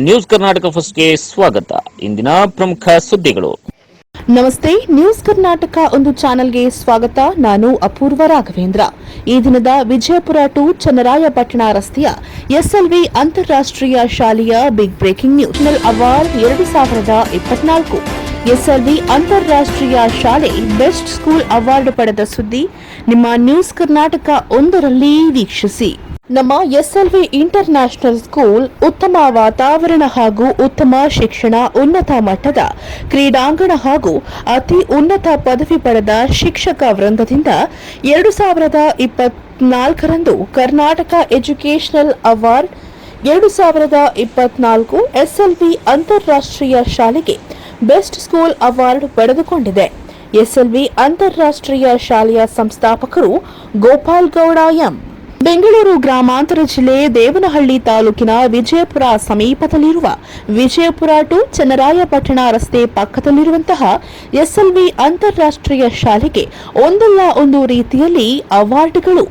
News Karnataka ಫಸ್ಟ್ಗೆ ಸ್ವಾಗತ. ಇಂದಿನ ಪ್ರಮುಖ ಸುದ್ದಿಗಳು. ನಮಸ್ತೆ, ನ್ಯೂಸ್ ಕರ್ನಾಟಕ ಒಂದು ಚಾನೆಲ್ಗೆ ಸ್ವಾಗತ. ನಾನು ಅಪೂರ್ವ ರಾಘವೇಂದ್ರ. ಈ ದಿನದ ವಿಜಯಪುರ ಟು ಚನ್ನರಾಯಪಟ್ಟಣ ರಸ್ತೆಯ ಎಸ್ಎಲ್ವಿ ಅಂತಾರಾಷ್ಟ್ರೀಯ ಶಾಲೆಯ big breaking news national award 2024 SLV ಅಂತಾರಾಷ್ಟ್ರೀಯ ಶಾಲೆ ಬೆಸ್ಟ್ ಸ್ಕೂಲ್ ಅವಾರ್ಡ್ ಪಡೆದ ಸುದ್ದಿ ನಿಮ್ಮ ನ್ಯೂಸ್ ಕರ್ನಾಟಕ ಒಂದರಲ್ಲಿ ವೀಕ್ಷಿಸಿ. ನಮ್ಮ ಎಸ್ಎಲ್ವಿ ಇಂಟರ್ ನ್ಯಾಷನಲ್ ಸ್ಕೂಲ್ ಉತ್ತಮ ವಾತಾವರಣ ಹಾಗೂ ಉತ್ತಮ ಶಿಕ್ಷಣ, ಉನ್ನತ ಮಟ್ಟದ ಕ್ರೀಡಾಂಗಣ ಹಾಗೂ ಅತಿ ಉನ್ನತ ಪದವಿ ಪಡೆದ ಶಿಕ್ಷಕ ವೃಂದದಿಂದ 2024 ಕರ್ನಾಟಕ ಎಜುಕೇಷನಲ್ ಅವಾರ್ಡ್ 2024 ಎಸ್ಎಲ್ವಿ ಅಂತಾರಾಷ್ಟ್ರೀಯ ಶಾಲೆಗೆ ಬೆಸ್ಟ್ ಸ್ಕೂಲ್ ಅವಾರ್ಡ್ ಪಡೆದುಕೊಂಡಿದೆ. ಎಸ್ಎಲ್ವಿ ಅಂತಾರಾಷ್ಟ್ರೀಯ ಶಾಲೆಯ ಸಂಸ್ಥಾಪಕರು ಗೋಪಾಲ್ ಗೌಡ ಎಂ. ಬೆಂಗಳೂರು ಗ್ರಾಮಾಂತರ ಜಿಲ್ಲೆ ದೇವನಹಳ್ಳಿ ತಾಲೂಕಿನ ವಿಜಯಪುರ ಸಮೀಪದಲ್ಲಿರುವ ವಿಜಯಪುರ ಟು ಚನ್ನರಾಯಪಟ್ಟಣ ರಸ್ತೆ ಪಕ್ಕದಲ್ಲಿರುವಂತಹ ಎಸ್ಎಲ್ವಿ ಅಂತಾರಾಷ್ಟ್ರೀಯ ಶಾಲೆಗೆ ಒಂದಲ್ಲ ಒಂದು ರೀತಿಯಲ್ಲಿ ಅವಾರ್ಡ್ಗಳು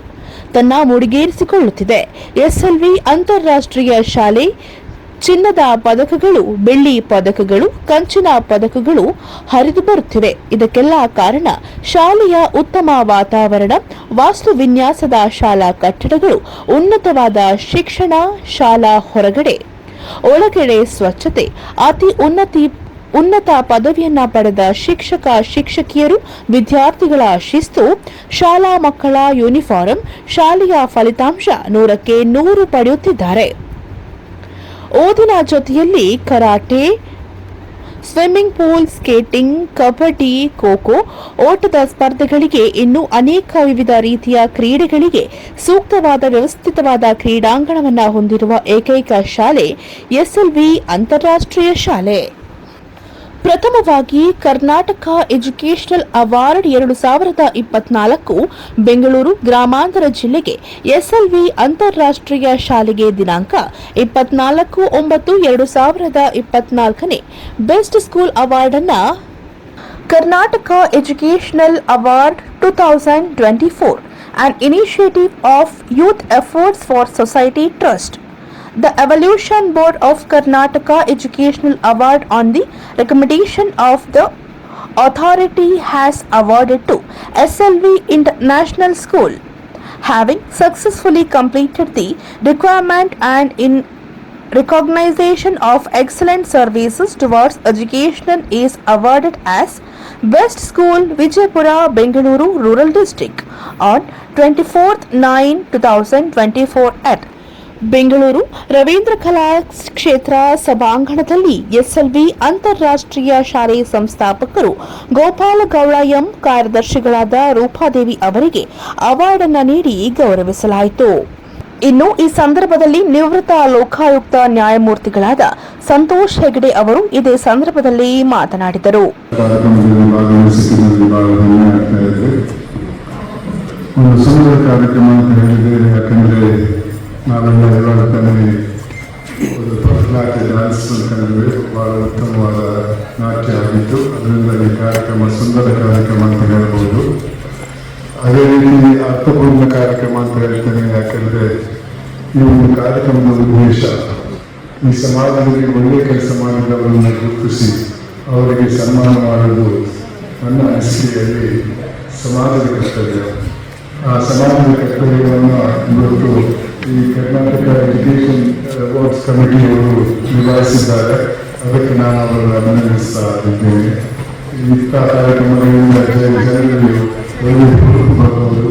ತನ್ನ ಮುಡಿಗೇರಿಸಿಕೊಳ್ಳುತ್ತಿದೆ. ಎಸ್ಎಲ್ವಿ ಅಂತಾರಾಷ್ಟ್ರೀಯ ಶಾಲೆ ಚಿನ್ನದ ಪದಕಗಳು, ಬೆಳ್ಳಿ ಪದಕಗಳು, ಕಂಚಿನ ಪದಕಗಳು ಹರಿದು ಬರುತ್ತಿವೆ. ಇದಕ್ಕೆಲ್ಲ ಕಾರಣ ಶಾಲೆಯ ಉತ್ತಮ ವಾತಾವರಣ, ವಾಸ್ತು ವಿನ್ಯಾಸದ ಶಾಲಾ ಕಟ್ಟಡಗಳು, ಉನ್ನತವಾದ ಶಿಕ್ಷಣ, ಶಾಲಾ ಹೊರಗಡೆ ಒಳಗಡೆ ಸ್ವಚ್ಛತೆ, ಅತಿ ಉನ್ನತ ಪದವಿಯನ್ನ ಪಡೆದ ಶಿಕ್ಷಕ ಶಿಕ್ಷಕಿಯರು, ವಿದ್ಯಾರ್ಥಿಗಳ ಶಿಸ್ತು, ಶಾಲಾ ಮಕ್ಕಳ ಯೂನಿಫಾರ್ಮ್, ಶಾಲೆಯ ಫಲಿತಾಂಶ 100ಕ್ಕೆ 100 ಪಡೆಯುತ್ತಿದ್ದಾರೆ. ಓದಿನ ಜೊತೆಯಲ್ಲಿ karate, swimming pool, skating, kabaddi, kho-kho, ಓಟದ ಸ್ಪರ್ಧೆಗಳಿಗೆ ಇನ್ನೂ ಅನೇಕ ವಿವಿಧ ರೀತಿಯ ಕ್ರೀಡೆಗಳಿಗೆ ಸೂಕ್ತವಾದ ವ್ಯವಸ್ಥಿತವಾದ ಕ್ರೀಡಾಂಗಣವನ್ನು ಹೊಂದಿರುವ ಏಕೈಕ ಶಾಲೆ ಎಸ್ಎಲ್ವಿ ಅಂತಾರಾಷ್ಟ್ರೀಯ ಶಾಲೆ. ಪ್ರಥಮವಾಗಿ ಕರ್ನಾಟಕ ಎಜುಕೇಷನಲ್ ಅವಾರ್ಡ್ 2024 ಬೆಂಗಳೂರು ಗ್ರಾಮಾಂತರ ಜಿಲ್ಲೆಗೆ ಎಸ್ಎಲ್ವಿ ಅಂತಾರಾಷ್ಟ್ರೀಯ ಶಾಲೆಗೆ ದಿನಾಂಕ 24/9/2024 ಬೆಸ್ಟ್ ಸ್ಕೂಲ್ ಅವಾರ್ಡ್ ಅನ್ನು Karnataka educational award 2024 an initiative of Youth Efforts for Society Trust. The Evolution Board of Karnataka Educational Award on the recommendation of the authority has awarded to SLV International School, having successfully completed the requirement and in recognition of excellent services towards education is awarded as Best School Vijayapura Bengaluru Rural District on 24/9/2024 at Bengaluru Ravindra ಕಲಾ ಕ್ಷೇತ್ರ ಸಭಾಂಗಣದಲ್ಲಿ SLV ಅಂತಾರಾಷ್ಟ್ರೀಯ ಶಾಲೆ ಸಂಸ್ಥಾಪಕರು Gopala Gowda M, ಕಾರ್ಯದರ್ಶಿಗಳಾದ ರೂಪಾದೇವಿ ಅವರಿಗೆ award ಅನ್ನು ನೀಡಿ ಗೌರವಿಸಲಾಯಿತು. ಇನ್ನು ಈ ಸಂದರ್ಭದಲ್ಲಿ ನಿವೃತ್ತ ಲೋಕಾಯುಕ್ತ ನ್ಯಾಯಮೂರ್ತಿಗಳಾದ ಸಂತೋಷ್ ಹೆಗಡೆ ಅವರು ಇದೇ ಸಂದರ್ಭದಲ್ಲಿ ಮಾತನಾಡಿದರು. ನಾವೆಲ್ಲ ಇವಾಗ ತಾನೇ ಒಂದು ಭರತನಾಟ್ಯ ಡ್ಯಾನ್ಸ್ ಕಂಡಿವೆ. ಭಾಳ ಉತ್ತಮವಾದ ನಾಟ್ಯ ಆಗಿತ್ತು. ಅದರಿಂದ ಈ ಕಾರ್ಯಕ್ರಮ ಸುಂದರ ಕಾರ್ಯಕ್ರಮ ಅಂತ ಹೇಳ್ಬೋದು. ಅದೇ ರೀತಿ ಅರ್ಥಪೂರ್ಣ ಕಾರ್ಯಕ್ರಮ ಅಂತ ಹೇಳ್ತೇನೆ. ಯಾಕಂದರೆ ಈ ಒಂದು ಕಾರ್ಯಕ್ರಮದ ಉದ್ದೇಶ ಈ ಸಮಾಜದಲ್ಲಿ ಒಳ್ಳೆಯ ಕೆಲಸ ಮಾಡಿದವರನ್ನು ಗುರುತಿಸಿ ಅವರಿಗೆ ಸನ್ಮಾನ ಮಾಡೋದು ನನ್ನ ಅನಿಸಿಕೆಯಲ್ಲಿ ಸಮಾಜದ ಕರ್ತವ್ಯ. ಆ ಸಮಾಜದ ಕರ್ತವ್ಯವನ್ನು ಇವತ್ತು ಈ ಕರ್ನಾಟಕ ಎಜುಕೇಷನ್ ಅವಾರ್ಡ್ಸ್ ಕಮಿಟಿಯವರು ನಿಭಾಯಿಸಿದ್ದಾರೆ. ಅದಕ್ಕೆ ನಾನು ಅವರನ್ನು ಅಭಿನಂದಿಸ್ತಾ ಇದ್ದೇನೆ. ಇಂಥ ಕಾರ್ಯಕ್ರಮಗಳಿಂದ ಜನರಿಗೆ ಒಳ್ಳೆಯ ಬರಬಹುದು.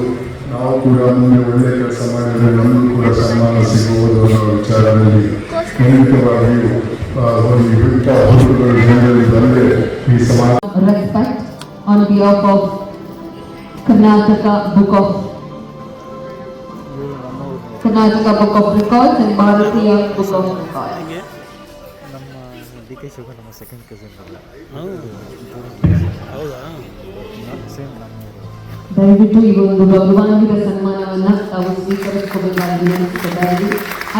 ನಾವು ಕೂಡ ಮುಂದೆ ಒಳ್ಳೆಯ ಕೆಲಸ ಮಾಡಿದರೆ ನಮಗೂ ಕೂಡ ಸನ್ಮಾನ ಸಿಗುವುದು ಅನ್ನೋ ವಿಚಾರದಲ್ಲಿ ಖಂಡಿತವಾಗಿಯೂ ಇಂಥ ಹುಡುಗರು ಜನರಲ್ಲಿ ಬಂದರೆ ಈ ಸಮಾಜ Karnataka Book of Records and Bharatiya Book of Records. ನಮ್ಮ ಡಿ ಕೆ ಶಿವಕುಮಾರ್ ನಮ್ಮ ಸೆಕೆಂಡ್ ಕಸಿನ್ ಅಲ್ಲ. ಹೌದಾ? ಸೇಮ್ ನಮ್ಮವರು. ದಯವಿಟ್ಟು ಈ ಒಂದು ಭಗವಾನ್ಗಿರ ಸನ್ಮಾನವನ್ನು ತಾವು ಸ್ವೀಕರಿಸಿಕೊಳ್ಳಬೇಕಾಗಿ ವಿನಂತಿಸಿದ್ದಾರೆ.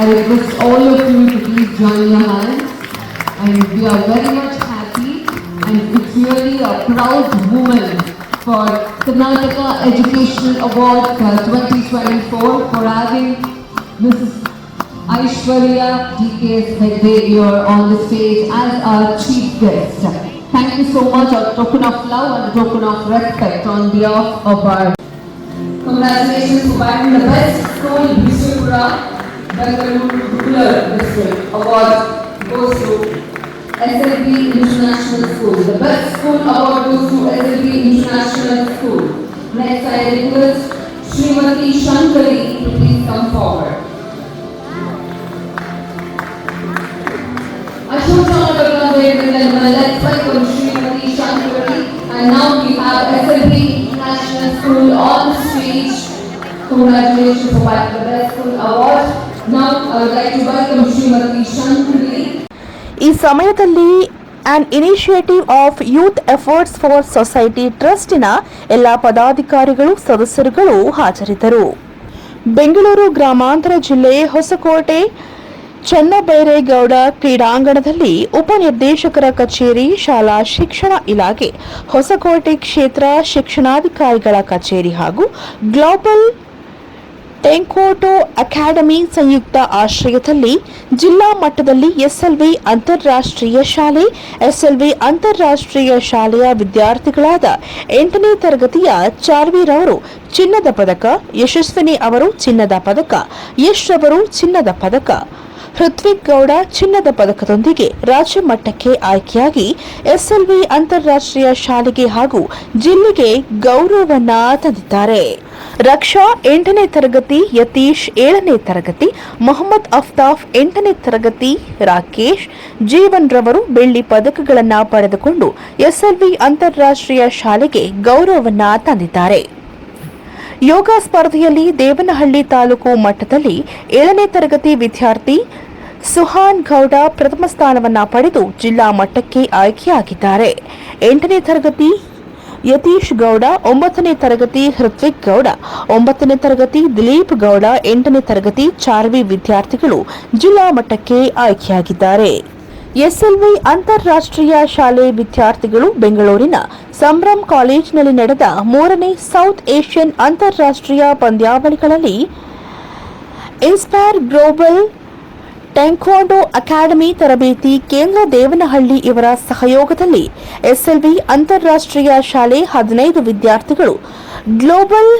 I request all of you to please join your hands, and we are very much happy and it's really a proud moment for Karnataka Educational Award 2024 for having Mrs. Aishwarya DKS Hegde, you are on the stage as our chief guest. Thank you so much, a token of love and a token of respect on behalf of our. Congratulations for bagging the best school in Vijaypura, Bengaluru Rural District. Award goes to SLB International School. The best school award goes to SLB International School. Next, I request Srimati Shankari to please come forward. Let's welcome Srimati Shankari, and now we have SLB International School on the stage. Congratulations for the best school award. Now I would like to welcome Srimati Shankari. ಈ ಸಮಯದಲ್ಲಿ on initiative of youth efforts for society ಟ್ರಸ್ಟಿನ ಎಲ್ಲ ಪದಾಧಿಕಾರಿಗಳು ಸದಸ್ಯರುಗಳು ಹಾಜರಿದ್ದರು. ಬೆಂಗಳೂರು ಗ್ರಾಮಾಂತರ ಜಿಲ್ಲೆ ಹೊಸಕೋಟೆ ಚನ್ನಬೈರೇಗೌಡ ಕ್ರೀಡಾಂಗಣದಲ್ಲಿ ಉಪನಿರ್ದೇಶಕರ ಕಚೇರಿ, ಶಾಲಾ ಶಿಕ್ಷಣ ಇಲಾಖೆ, ಹೊಸಕೋಟೆ ಕ್ಷೇತ್ರ ಶಿಕ್ಷಣಾಧಿಕಾರಿಗಳ ಕಚೇರಿ ಹಾಗೂ ಗ್ಲೋಬಲ್ ಟೆಂಕೋಟೋ ಅಕಾಡೆಮಿ ಸಂಯುಕ್ತ ಆಶ್ರಯದಲ್ಲಿ ಜಿಲ್ಲಾ ಮಟ್ಟದಲ್ಲಿ ಎಸ್ಎಲ್ವಿ ಅಂತಾರಾಷ್ಟ್ರೀಯ ಶಾಲೆ, ಎಸ್ಎಲ್ವಿ ಅಂತಾರಾಷ್ಟ್ರೀಯ ಶಾಲೆಯ ವಿದ್ಯಾರ್ಥಿಗಳಾದ 8ನೇ ತರಗತಿಯ ಚಾರ್ವಿರವರು ಚಿನ್ನದ ಪದಕ, ಯಶಸ್ವಿನಿ ಅವರು ಚಿನ್ನದ ಪದಕ, ಯಶ್ ಅವರು ಚಿನ್ನದ ಪದಕ, ಹೃತ್ವಿಕ್ ಗೌಡ ಚಿನ್ನದ ಪದಕದೊಂದಿಗೆ ರಾಜ್ಯ ಮಟ್ಟಕ್ಕೆ ಆಯ್ಕೆಯಾಗಿ ಎಸ್ಎಲ್ವಿ ಅಂತಾರಾಷ್ಟ್ರೀಯ ಶಾಲೆಗೆ ಹಾಗೂ ಜಿಲ್ಲೆಗೆ ಗೌರವವನ್ನ ತಂದಿದ್ದಾರೆ. ರಕ್ಷಾ 8ನೇ ತರಗತಿ, ಯತೀಶ್ 7ನೇ ತರಗತಿ, ಮೊಹಮ್ಮದ್ ಅಫ್ತಾಫ್ 8ನೇ ತರಗತಿ, ರಾಕೇಶ್, ಜೀವನ್ ರವರು ಬೆಳ್ಳಿ ಪದಕಗಳನ್ನು ಪಡೆದುಕೊಂಡು ಎಸ್ಎಲ್ವಿ ಅಂತಾರಾಷ್ಟ್ರೀಯ ಶಾಲೆಗೆ ಗೌರವವನ್ನ ತಂದಿದ್ದಾರೆ. ಯೋಗ ಸ್ಪರ್ಧೆಯಲ್ಲಿ ದೇವನಹಳ್ಳಿ ತಾಲೂಕು ಮಟ್ಟದಲ್ಲಿ 7ನೇ ತರಗತಿ ವಿದ್ಯಾರ್ಥಿ ಸುಹಾನ್ ಗೌಡ ಪ್ರಥಮ ಸ್ಥಾನವನ್ನ ಪಡೆದು ಜಿಲ್ಲಾ ಮಟ್ಟಕ್ಕೆ ಆಯ್ಕೆಯಾಗಿದ್ದಾರೆ. 8ನೇ ತರಗತಿ ಯತೀಶ್ ಗೌಡ, 9ನೇ ತರಗತಿ ಹೃತ್ವಿಕ್ ಗೌಡ, 9ನೇ ತರಗತಿ ದಿಲೀಪ್ ಗೌಡ, 8ನೇ ತರಗತಿ ಚಾರ್ವಿ ವಿದ್ಯಾರ್ಥಿಗಳು ಜಿಲ್ಲಾ ಮಟ್ಟಕ್ಕೆ ಆಯ್ಕೆಯಾಗಿದ್ದಾರೆ. ಎಸ್ಎಲ್ವಿ ಅಂತಾರಾಷ್ಟ್ರೀಯ ಶಾಲೆ ವಿದ್ಯಾರ್ಥಿಗಳು ಬೆಂಗಳೂರಿನ ಸಂಭ್ರಮ್ ಕಾಲೇಜಿನಲ್ಲಿ ನಡೆದ 3ನೇ ಸೌತ್ ಏಷ್ಯನ್ ಅಂತಾರಾಷ್ಟ್ರೀಯ ಪಂದ್ಯಾವಳಿಗಳಲ್ಲಿ ಇನ್ಸ್ಪೈರ್ ಗ್ಲೋಬಲ್ ಟೆಂಕ್ವಾಂಡೋ ಅಕಾಡೆಮಿ ತರಬೇತಿ ಕೇಂದ್ರ ದೇವನಹಳ್ಳಿ ಇವರ ಸಹಯೋಗದಲ್ಲಿ ಎಸ್ಎಲ್ವಿ ಅಂತಾರಾಷ್ಟ್ರೀಯ ಶಾಲೆ 15 ವಿದ್ಯಾರ್ಥಿಗಳು ಗ್ಲೋಬಲ್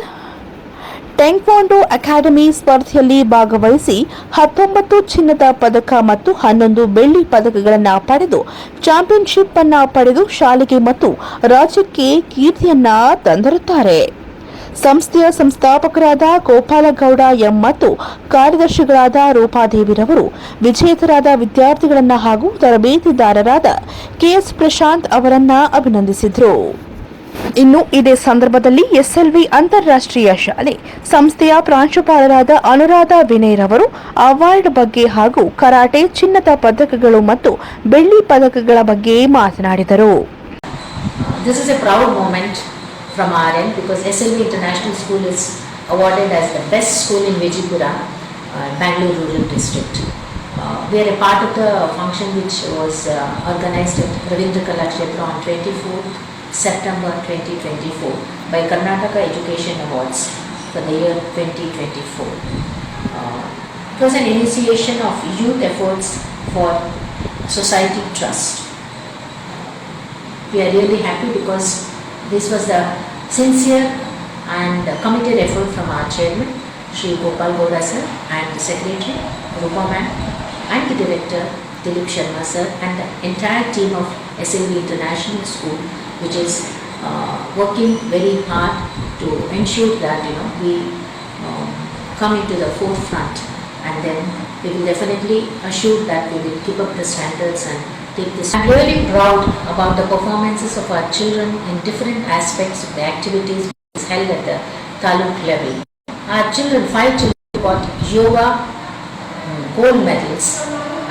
ಟೆಂಕ್ವಾಂಡೋ ಅಕಾಡೆಮಿ ಸ್ಪರ್ಧೆಯಲ್ಲಿ ಭಾಗವಹಿಸಿ 19 ಚಿನ್ನದ ಪದಕ ಮತ್ತು 11 ಬೆಳ್ಳಿ ಪದಕಗಳನ್ನು ಪಡೆದು ಚಾಂಪಿಯನ್ಶಿಪ್ ಅನ್ನು ಪಡೆದು ಶಾಲೆಗೆ ಮತ್ತು ರಾಜ್ಯಕ್ಕೆ ಕೀರ್ತಿಯನ್ನ ತಂದಿರುತ್ತಾರೆ. ಸಂಸ್ಥೆಯ ಸಂಸ್ಥಾಪಕರಾದ ಗೋಪಾಲಗೌಡ ಎಂ ಮತ್ತು ಕಾರ್ಯದರ್ಶಿಗಳಾದ ರೂಪಾದೇವಿರವರು ವಿಜೇತರಾದ ವಿದ್ಯಾರ್ಥಿಗಳನ್ನ ಹಾಗೂ ತರಬೇತಿದಾರರಾದ ಕೆಎಸ್ ಪ್ರಶಾಂತ್ ಅವರನ್ನ ಅಭಿನಂದಿಸಿದರು. ಇನ್ನು ಇದೇ ಸಂದರ್ಭದಲ್ಲಿ ಎಸ್ಎಲ್ವಿ ಅಂತಾರಾಷ್ಟ್ರೀಯ ಶಾಲೆ ಸಂಸ್ಥೆಯ ಪ್ರಾಂಶುಪಾಲರಾದ ಅನುರಾಧ ವಿನಯ್ ರವರು ಅವಾರ್ಡ್ ಬಗ್ಗೆ ಹಾಗೂ ಕರಾಟೆ ಚಿನ್ನದ ಪದಕಗಳು ಮತ್ತು ಬೆಳ್ಳಿ ಪದಕಗಳ ಬಗ್ಗೆ ಮಾತನಾಡಿದರು. This is a proud moment from our end because SLV International School is awarded as the best school in Vijaypura, Bangalore Rural District. We are a part of the function which was organized at Ravindra Kalakshetra on 24th September 2024 by Karnataka Education Awards for the year 2024. It was an initiation of youth efforts for Society Trust. We are really happy because this was the sincere and committed effort from our chairman, Shri Gopal Gowda sir, and the secretary, Rupa ma'am, and the director, Dilip Sharma sir, and the entire team of SLV International School, which is working very hard to ensure that we come into the forefront, and then we will definitely assure that we will keep up the standards and take this. I'm really proud about the performances of our children in different aspects of the activities held at the taluk level. Our children, 5 children got yoga gold medals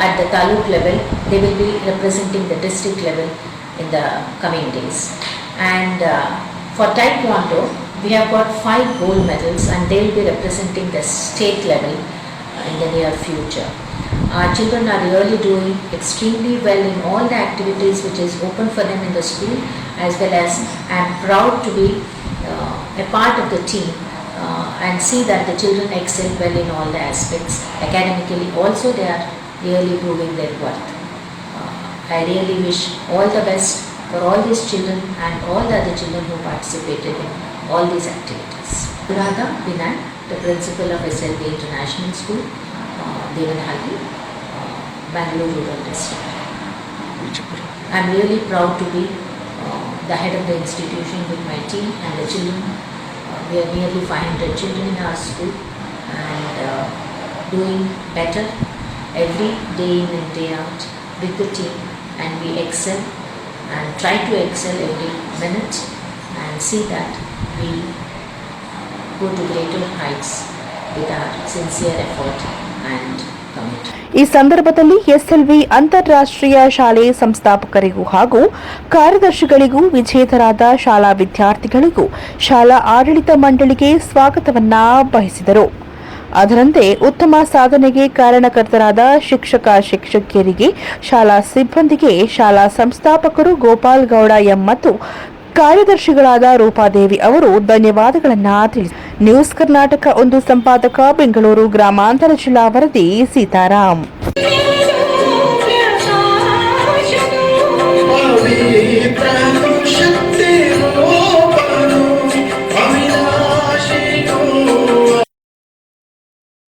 at the taluk level. They will be representing the district level in the coming days. And for taekwondo, we have got 5 gold medals and they will be representing the state level in the near future. Our children are really doing extremely well in all the activities which is open for them in the school, as well as I am proud to be a part of the team and see that the children excel well in all the aspects. Academically also they are really proving their worth. I really wish all the best for all these children and all the other children who participated in all these activities. Radha Vinay, the principal of SLB International School, Devanhalli, Bangalore Rural District. I am really proud to be the head of the institution with my team and the children. We are nearly 500 children in our school and doing better every day in and day out with the team, and we excel and try to excel every minute and see that we go to greater heights with our sincere effort and commitment. ಈ ಸಂದರ್ಭದಲ್ಲಿ SLV ಅಂತಾರಾಷ್ಟ್ರೀಯ ಶಾಲೆ ಸಂಸ್ಥಾಪಕರಿಗೂ ಹಾಗೂ ಕಾರ್ಯದರ್ಶಿಗಳಿಗೂ ವಿಜೇತರಾದ ಶಾಲಾ ವಿದ್ಯಾರ್ಥಿಗಳಿಗೂ ಶಾಲಾ ಆಡಳಿತ ಮಂಡಳಿಗೆ ಸ್ವಾಗತವನ್ನ ಬಯಸಿದರು. ಅದರಂತೆ ಉತ್ತಮ ಸಾಧನೆಗೆ ಕಾರಣಕರ್ತರಾದ ಶಿಕ್ಷಕಿಯರಿಗೆ, ಶಾಲಾ ಸಿಬ್ಬಂದಿಗೆ ಶಾಲಾ ಸಂಸ್ಥಾಪಕರು ಗೋಪಾಲ್ ಗೌಡ ಎಂ ಮತ್ತು ಕಾರ್ಯದರ್ಶಿಗಳಾದ ರೂಪಾದೇವಿ ಅವರು ಧನ್ಯವಾದಗಳನ್ನು ತಿಳಿಸಿದರು. ನ್ಯೂಸ್ ಕರ್ನಾಟಕ 1 ಸಂಪಾದಕ, ಬೆಂಗಳೂರು ಗ್ರಾಮಾಂತರ ಜಿಲ್ಲಾ ವರದಿ ಸೀತಾರಾಮ್.